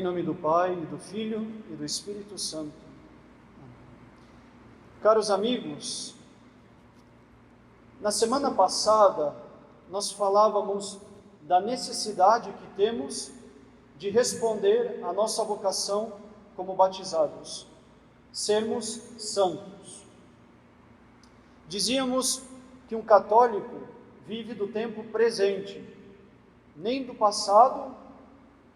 nome do Pai, e do Filho e do Espírito Santo. Caros amigos, na semana passada nós falávamos da necessidade que temos de responder à nossa vocação como batizados, sermos santos. Dizíamos que um católico vive do tempo presente, nem do passado,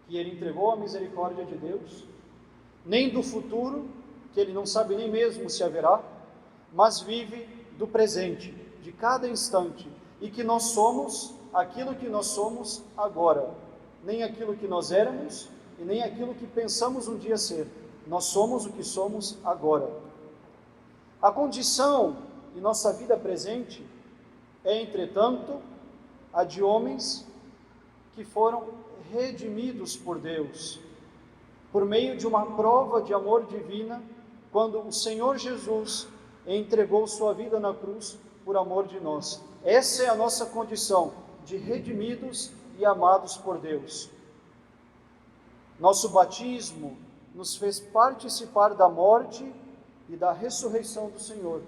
que ele entregou à misericórdia de Deus, nem do futuro, que ele não sabe nem mesmo se haverá, mas vive do presente, de cada instante, e que nós somos aquilo que nós somos agora, nem aquilo que nós éramos e nem aquilo que pensamos um dia ser. Nós somos o que somos agora. A condição de nossa vida presente é, entretanto, a de homens que foram redimidos por Deus, por meio de uma prova de amor divina, quando o Senhor Jesus entregou sua vida na cruz por amor de nós. Essa é a nossa condição, de redimidos e amados por Deus. Nosso batismo nos fez participar da morte e da ressurreição do Senhor.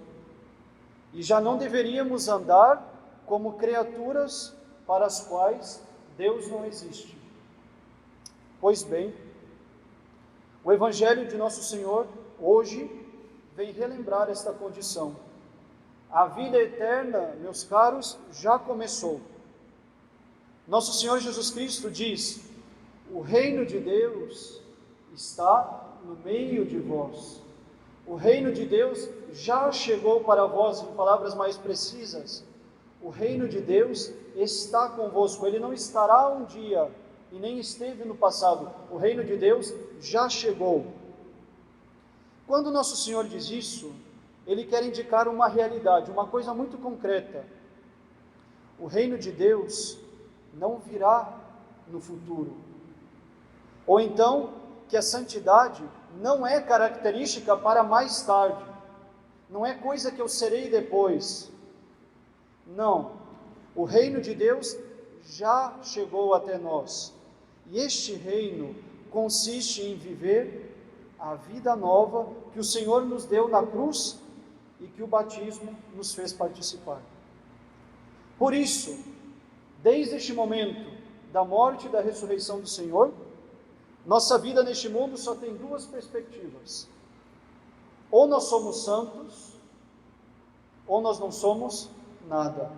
E já não deveríamos andar como criaturas para as quais Deus não existe. Pois bem, o Evangelho de Nosso Senhor hoje vem relembrar esta condição. A vida eterna, meus caros, já começou. Nosso Senhor Jesus Cristo diz: o reino de Deus está no meio de vós. O reino de Deus já chegou para vós, em palavras mais precisas. O reino de Deus está convosco. Ele não estará um dia e nem esteve no passado. O reino de Deus já chegou. Quando Nosso Senhor diz isso, Ele quer indicar uma realidade, uma coisa muito concreta. O reino de Deus não virá no futuro. Ou então, que a santidade não é característica para mais tarde. Não é coisa que eu serei depois. Não. O reino de Deus já chegou até nós. E este reino consiste em viver a vida nova que o Senhor nos deu na cruz e que o batismo nos fez participar. Por isso, desde este momento da morte e da ressurreição do Senhor, nossa vida neste mundo só tem duas perspectivas. Ou nós somos santos, ou nós não somos nada.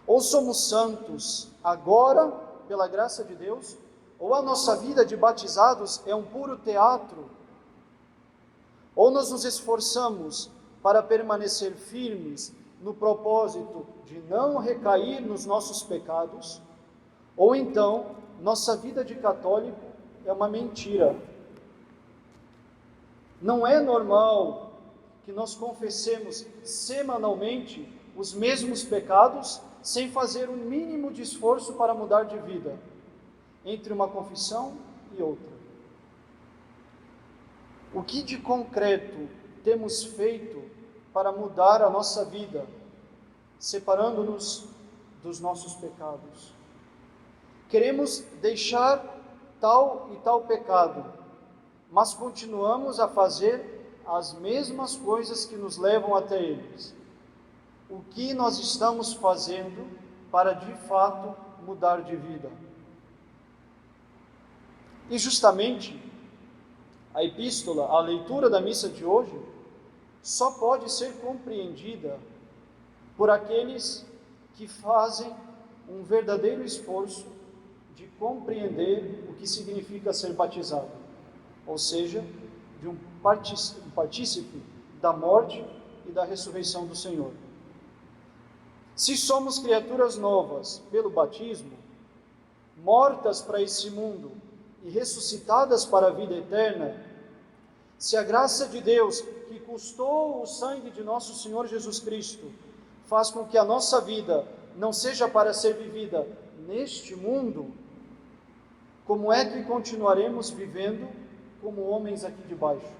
Ou somos santos agora, pela graça de Deus, ou a nossa vida de batizados é um puro teatro, ou nós nos esforçamos para permanecer firmes no propósito de não recair nos nossos pecados, ou então nossa vida de católico é uma mentira. Não é normal que nós confessemos semanalmente os mesmos pecados sem fazer o mínimo de esforço para mudar de vida, entre uma confissão e outra. O que de concreto temos feito para mudar a nossa vida, separando-nos dos nossos pecados? Queremos deixar tal e tal pecado, mas continuamos a fazer as mesmas coisas que nos levam até eles. O que nós estamos fazendo para de fato mudar de vida? E justamente a epístola, a leitura da missa de hoje, só pode ser compreendida por aqueles que fazem um verdadeiro esforço de compreender o que significa ser batizado, ou seja, de um partícipe da morte e da ressurreição do Senhor. Se somos criaturas novas pelo batismo, mortas para esse mundo e ressuscitadas para a vida eterna, se a graça de Deus, que custou o sangue de nosso Senhor Jesus Cristo, faz com que a nossa vida não seja para ser vivida neste mundo, como é que continuaremos vivendo como homens aqui de baixo?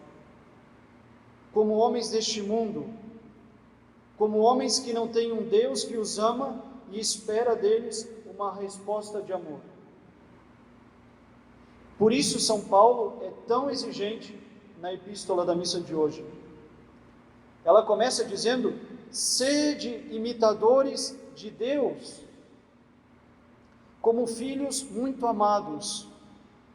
Como homens deste mundo, como homens que não têm um Deus que os ama e espera deles uma resposta de amor. Por isso São Paulo é tão exigente na epístola da missa de hoje. Ela começa dizendo: sede imitadores de Deus, como filhos muito amados,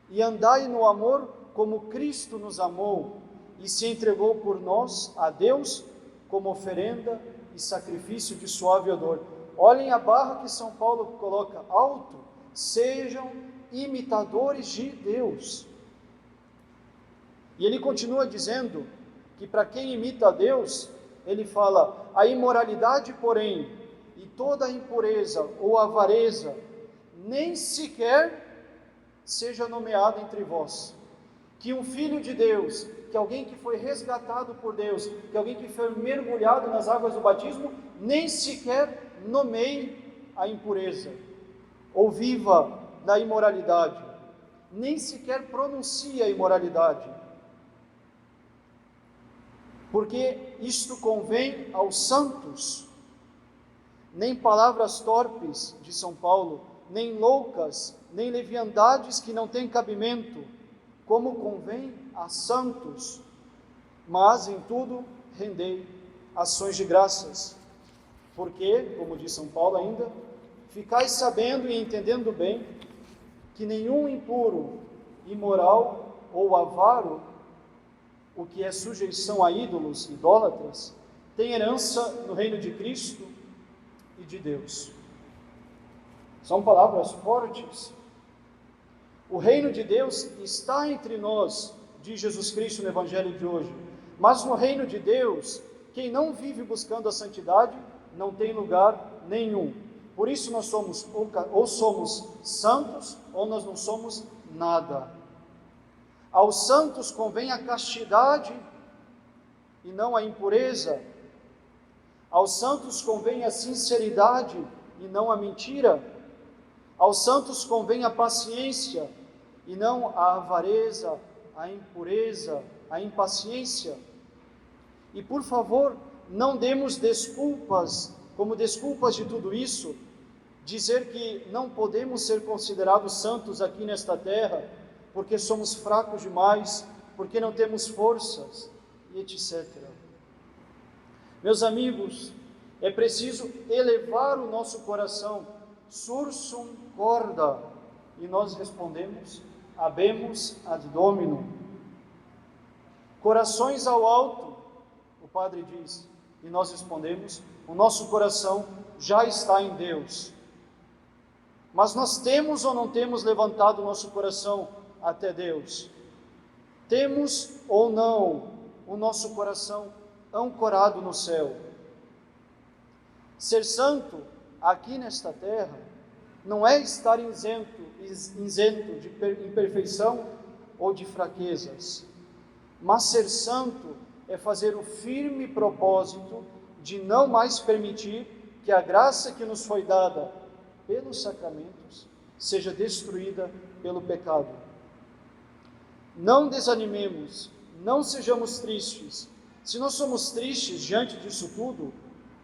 e andai no amor como Cristo nos amou e se entregou por nós a Deus como oferenda e sacrifício de suave odor. Olhem a barra que São Paulo coloca alto: sejam imitadores de Deus. E ele continua dizendo que para quem imita a Deus, ele fala: a imoralidade, porém, e toda a impureza ou avareza, nem sequer seja nomeada entre vós. Que um filho de Deus, que alguém que foi resgatado por Deus, que alguém que foi mergulhado nas águas do batismo, nem sequer nomeie a impureza, ou viva na imoralidade, nem sequer pronuncie a imoralidade, porque isto convém aos santos. Nem palavras torpes de São Paulo, nem loucas, nem leviandades que não têm cabimento, como convém a santos, mas em tudo rendei ações de graças, porque, como diz São Paulo ainda, ficais sabendo e entendendo bem que nenhum impuro, imoral ou avaro, o que é sujeição a ídolos, idólatras, tem herança no reino de Cristo e de Deus. São palavras fortes. O reino de Deus está entre nós, diz Jesus Cristo no Evangelho de hoje, mas no reino de Deus, quem não vive buscando a santidade, não tem lugar nenhum. Por isso nós somos ou somos santos, ou nós não somos nada. Aos santos convém a castidade e não a impureza. Aos santos convém a sinceridade e não a mentira. Aos santos convém a paciência e não a avareza, a impureza, a impaciência. E por favor, não demos desculpas, como desculpas de tudo isso, dizer que não podemos ser considerados santos aqui nesta terra, porque somos fracos demais, porque não temos forças, e etc. Meus amigos, é preciso elevar o nosso coração, sursum corda, e nós respondemos: habemus ad Domino. Corações ao alto, o padre diz, e nós respondemos: o nosso coração já está em Deus. Mas nós temos ou não temos levantado o nosso coração até Deus? Temos ou não o nosso coração ancorado no céu? Ser santo aqui nesta terra não é estar isento de imperfeição ou de fraquezas, mas ser santo é fazer o firme propósito de não mais permitir que a graça que nos foi dada pelos sacramentos seja destruída pelo pecado. Não desanimemos, não sejamos tristes. Se nós somos tristes diante disso tudo,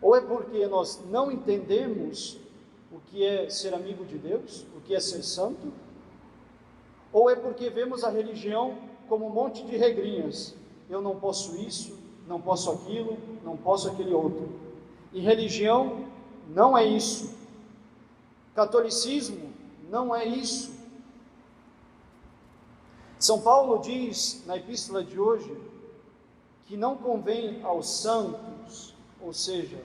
ou é porque nós não entendemos o que é ser amigo de Deus, o que é ser santo, ou é porque vemos a religião como um monte de regrinhas. Eu não posso isso, não posso aquilo, não posso aquele outro. E religião não é isso. Catolicismo não é isso. São Paulo diz na epístola de hoje que não convém aos santos, ou seja,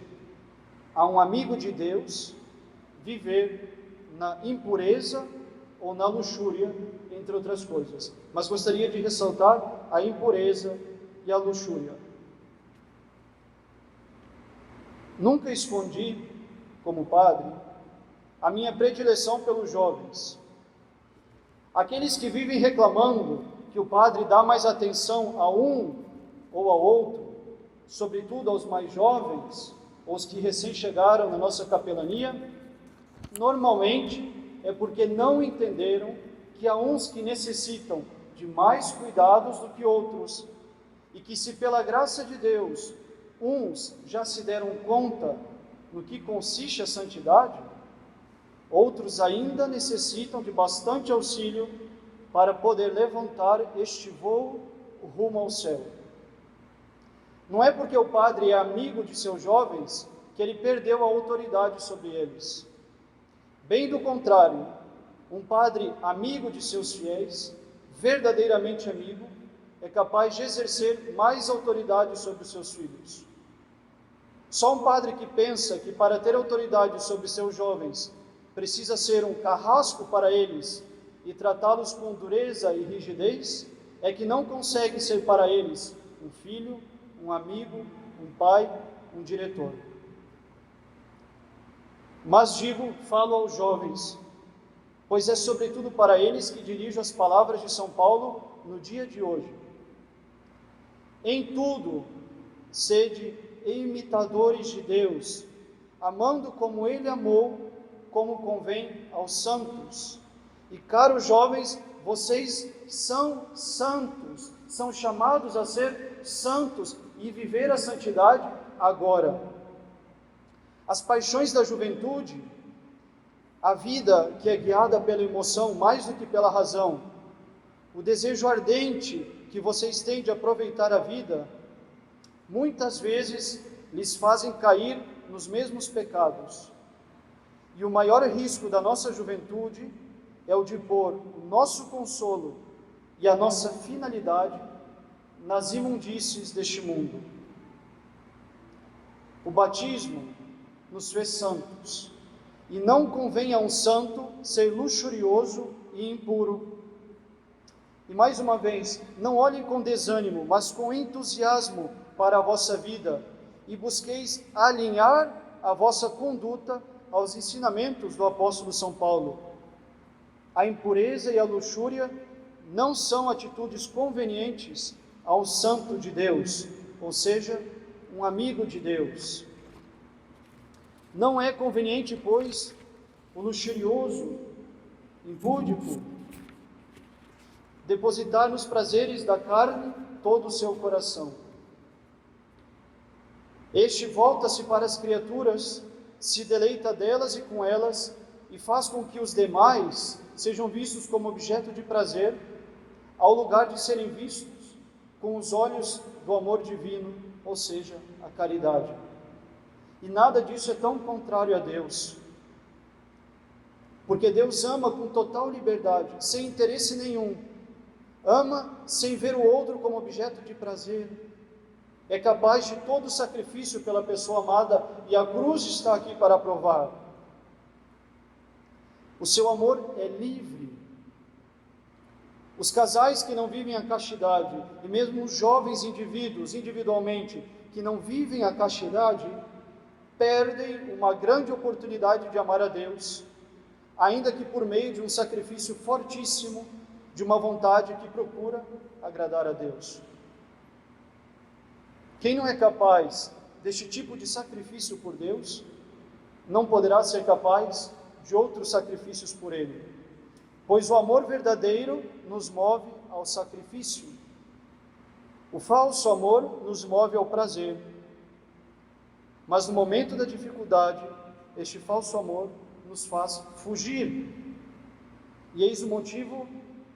a um amigo de Deus, viver na impureza ou na luxúria, entre outras coisas. Mas gostaria de ressaltar a impureza e a luxúria. Nunca escondi, como padre, a minha predileção pelos jovens. Aqueles que vivem reclamando que o padre dá mais atenção a um ou ao outro, sobretudo aos mais jovens, ou os que recém chegaram na nossa capelania, normalmente é porque não entenderam que há uns que necessitam de mais cuidados do que outros, e que se pela graça de Deus, uns já se deram conta no que consiste a santidade, outros ainda necessitam de bastante auxílio para poder levantar este voo rumo ao céu. Não é porque o padre é amigo de seus jovens que ele perdeu a autoridade sobre eles. Bem do contrário, um padre amigo de seus fiéis, verdadeiramente amigo, é capaz de exercer mais autoridade sobre os seus filhos. Só um padre que pensa que para ter autoridade sobre seus jovens precisa ser um carrasco para eles e tratá-los com dureza e rigidez, é que não consegue ser para eles um filho, um amigo, um pai, um diretor. Mas falo aos jovens, pois é sobretudo para eles que dirijo as palavras de São Paulo no dia de hoje. Em tudo, sede imitadores de Deus, amando como Ele amou, como convém aos santos. E caros jovens, vocês são santos, são chamados a ser santos e viver a santidade agora. As paixões da juventude, a vida que é guiada pela emoção mais do que pela razão, o desejo ardente que vocês têm de aproveitar a vida, muitas vezes lhes fazem cair nos mesmos pecados. E o maior risco da nossa juventude é o de pôr o nosso consolo e a nossa finalidade nas imundícies deste mundo. O batismo nos fez santos, e não convém a um santo ser luxurioso e impuro. E mais uma vez, não olhem com desânimo, mas com entusiasmo para a vossa vida, e busqueis alinhar a vossa conduta aos ensinamentos do apóstolo São Paulo. A impureza e a luxúria não são atitudes convenientes a um santo de Deus, ou seja, um amigo de Deus. Não é conveniente, pois, o luxurioso, impúdico, depositar nos prazeres da carne todo o seu coração. Este volta-se para as criaturas, se deleita delas e com elas, e faz com que os demais sejam vistos como objeto de prazer, ao lugar de serem vistos com os olhos do amor divino, ou seja, a caridade. E nada disso é tão contrário a Deus, porque Deus ama com total liberdade, sem interesse nenhum, ama sem ver o outro como objeto de prazer, é capaz de todo sacrifício pela pessoa amada, e a cruz está aqui para provar. O seu amor é livre. Os casais que não vivem a castidade, e mesmo os jovens indivíduos, individualmente, que não vivem a castidade, perdem uma grande oportunidade de amar a Deus, ainda que por meio de um sacrifício fortíssimo, de uma vontade que procura agradar a Deus. Quem não é capaz deste tipo de sacrifício por Deus, não poderá ser capaz de outros sacrifícios por Ele, pois o amor verdadeiro nos move ao sacrifício. O falso amor nos move ao prazer, mas no momento da dificuldade, este falso amor nos faz fugir. E eis o motivo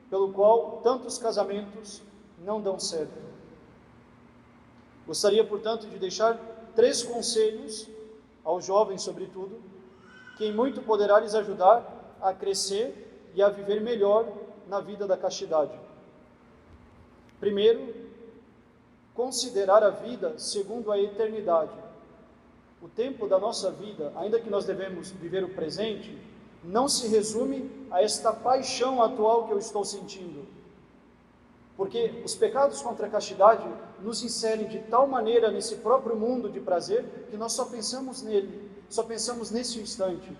pelo qual tantos casamentos não dão certo. Gostaria, portanto, de deixar 3 conselhos aos jovens, sobretudo, que em muito poderá lhes ajudar a crescer e a viver melhor na vida da castidade. Primeiro, considerar a vida segundo a eternidade. O tempo da nossa vida, ainda que nós devemos viver o presente, não se resume a esta paixão atual que eu estou sentindo. Porque os pecados contra a castidade nos inserem de tal maneira nesse próprio mundo de prazer, que nós só pensamos nele, só pensamos nesse instante,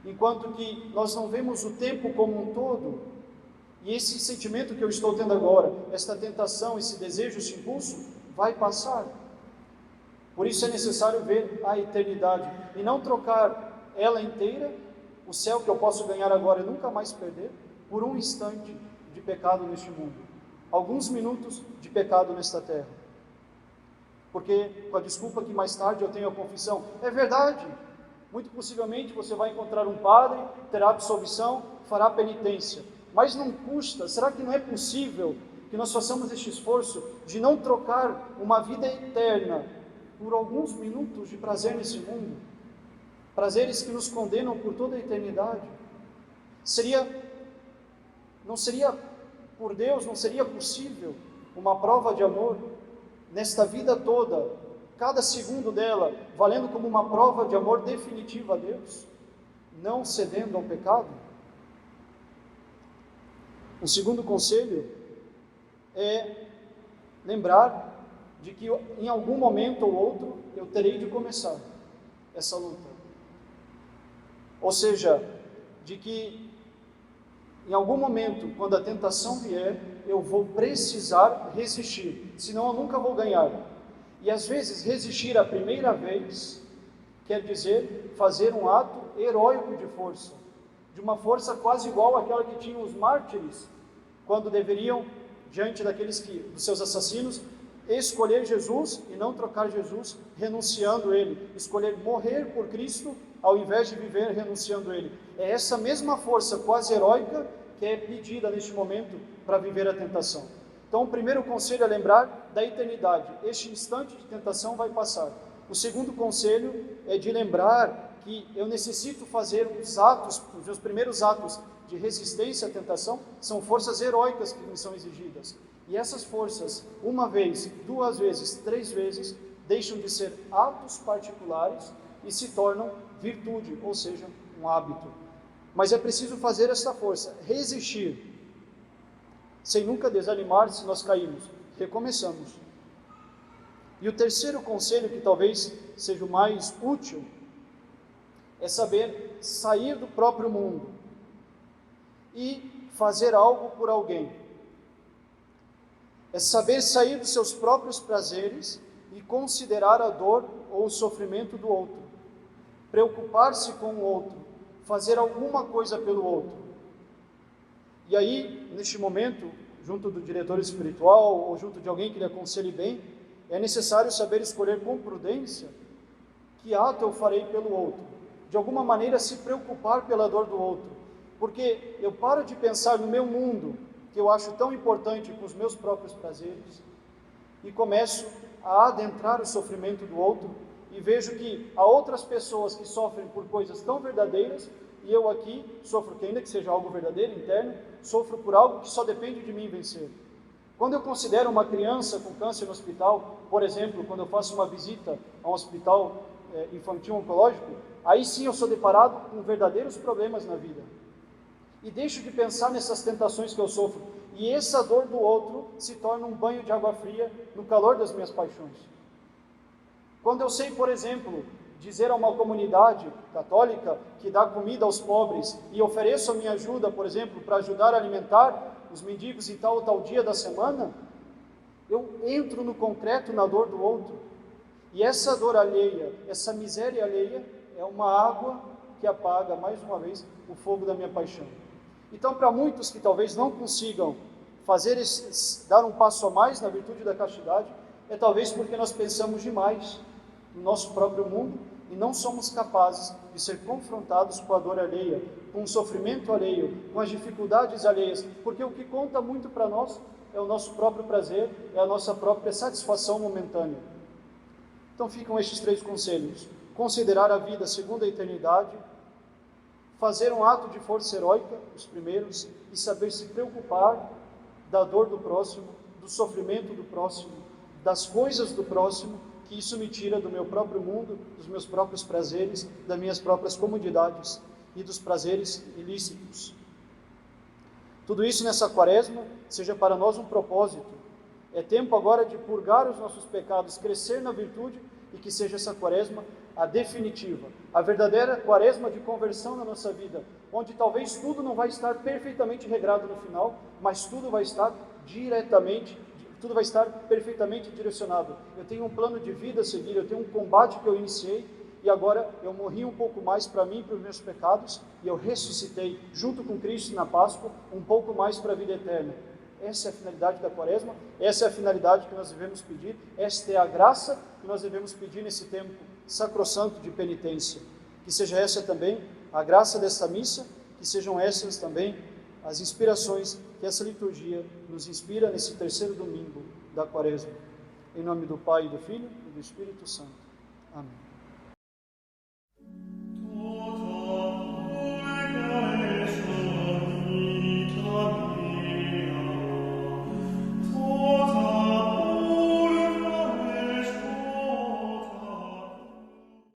enquanto que nós não vemos o tempo como um todo. E esse sentimento que eu estou tendo agora, esta tentação, esse desejo, esse impulso, vai passar. Por isso é necessário ver a eternidade, e não trocar ela inteira, o céu que eu posso ganhar agora e nunca mais perder, por um instante de pecado neste mundo. Alguns minutos de pecado nesta terra. Porque, com a desculpa que mais tarde eu tenho a confissão, é verdade, muito possivelmente você vai encontrar um padre, terá absolvição, fará penitência, mas não custa, será que não é possível que nós façamos este esforço de não trocar uma vida eterna por alguns minutos de prazer nesse mundo? Prazeres que nos condenam por toda a eternidade. Não seria por Deus, não seria possível uma prova de amor nesta vida toda, cada segundo dela, valendo como uma prova de amor definitiva a Deus, não cedendo ao pecado? O segundo conselho é lembrar de que em algum momento ou outro eu terei de começar essa luta. Ou seja, de que em algum momento, quando a tentação vier, eu vou precisar resistir, senão eu nunca vou ganhar. E às vezes resistir a primeira vez quer dizer fazer um ato heróico de força, de uma força quase igual àquela que tinham os mártires, quando deveriam, diante dos seus assassinos, escolher Jesus e não trocar Jesus, renunciando ele, escolher morrer por Cristo, ao invés de viver renunciando ele. É essa mesma força quase heróica que é pedida neste momento para viver a tentação. Então, o primeiro conselho é lembrar da eternidade. Este instante de tentação vai passar. O segundo conselho é de lembrar que eu necessito fazer os meus primeiros atos de resistência à tentação são forças heróicas que me são exigidas. E essas forças, uma vez, duas vezes, três vezes, deixam de ser atos particulares e se tornam virtude, ou seja, um hábito. Mas é preciso fazer essa força, resistir, sem nunca desanimar se nós caímos. Recomeçamos. E o terceiro conselho, que talvez seja o mais útil, é saber sair do próprio mundo e fazer algo por alguém. É saber sair dos seus próprios prazeres e considerar a dor ou o sofrimento do outro. Preocupar-se com o outro, fazer alguma coisa pelo outro. E aí, neste momento, junto do diretor espiritual ou junto de alguém que lhe aconselhe bem, é necessário saber escolher com prudência que ato eu farei pelo outro. De alguma maneira, se preocupar pela dor do outro. Porque eu paro de pensar no meu mundo, que eu acho tão importante, com os meus próprios prazeres, e começo a adentrar o sofrimento do outro, e vejo que há outras pessoas que sofrem por coisas tão verdadeiras, e eu aqui sofro, que ainda que seja algo verdadeiro, interno, sofro por algo que só depende de mim vencer. Quando eu considero uma criança com câncer no hospital, por exemplo, quando eu faço uma visita a um hospital infantil oncológico, aí sim eu sou deparado com verdadeiros problemas na vida. E deixo de pensar nessas tentações que eu sofro. E essa dor do outro se torna um banho de água fria no calor das minhas paixões. Quando eu sei, por exemplo, dizer a uma comunidade católica que dá comida aos pobres e ofereço a minha ajuda, por exemplo, para ajudar a alimentar os mendigos em tal ou tal dia da semana, eu entro no concreto na dor do outro. E essa dor alheia, essa miséria alheia, é uma água que apaga, mais uma vez, o fogo da minha paixão. Então, para muitos que talvez não consigam dar um passo a mais na virtude da castidade, é talvez porque nós pensamos demais no nosso próprio mundo e não somos capazes de ser confrontados com a dor alheia, com o sofrimento alheio, com as dificuldades alheias, porque o que conta muito para nós é o nosso próprio prazer, é a nossa própria satisfação momentânea. Então ficam estes três conselhos: considerar a vida segundo a eternidade, fazer um ato de força heróica, os primeiros, e saber se preocupar da dor do próximo, do sofrimento do próximo, das coisas do próximo, que isso me tira do meu próprio mundo, dos meus próprios prazeres, das minhas próprias comodidades e dos prazeres ilícitos. Tudo isso nessa quaresma seja para nós um propósito. É tempo agora de purgar os nossos pecados, crescer na virtude, e que seja essa quaresma a definitiva, a verdadeira quaresma de conversão na nossa vida, onde talvez tudo não vai estar perfeitamente regrado no final, mas tudo vai estar perfeitamente direcionado. Eu tenho um plano de vida a seguir, eu tenho um combate que eu iniciei, e agora eu morri um pouco mais para mim, para os meus pecados, e eu ressuscitei junto com Cristo na Páscoa, um pouco mais para a vida eterna. Essa é a finalidade da quaresma, essa é a finalidade que nós devemos pedir, esta é a graça que nós devemos pedir nesse tempo sacrossanto de penitência. Que seja essa também a graça desta missa, que sejam essas também as inspirações que essa liturgia nos inspira nesse terceiro domingo da Quaresma. Em nome do Pai, do Filho e do Espírito Santo. Amém.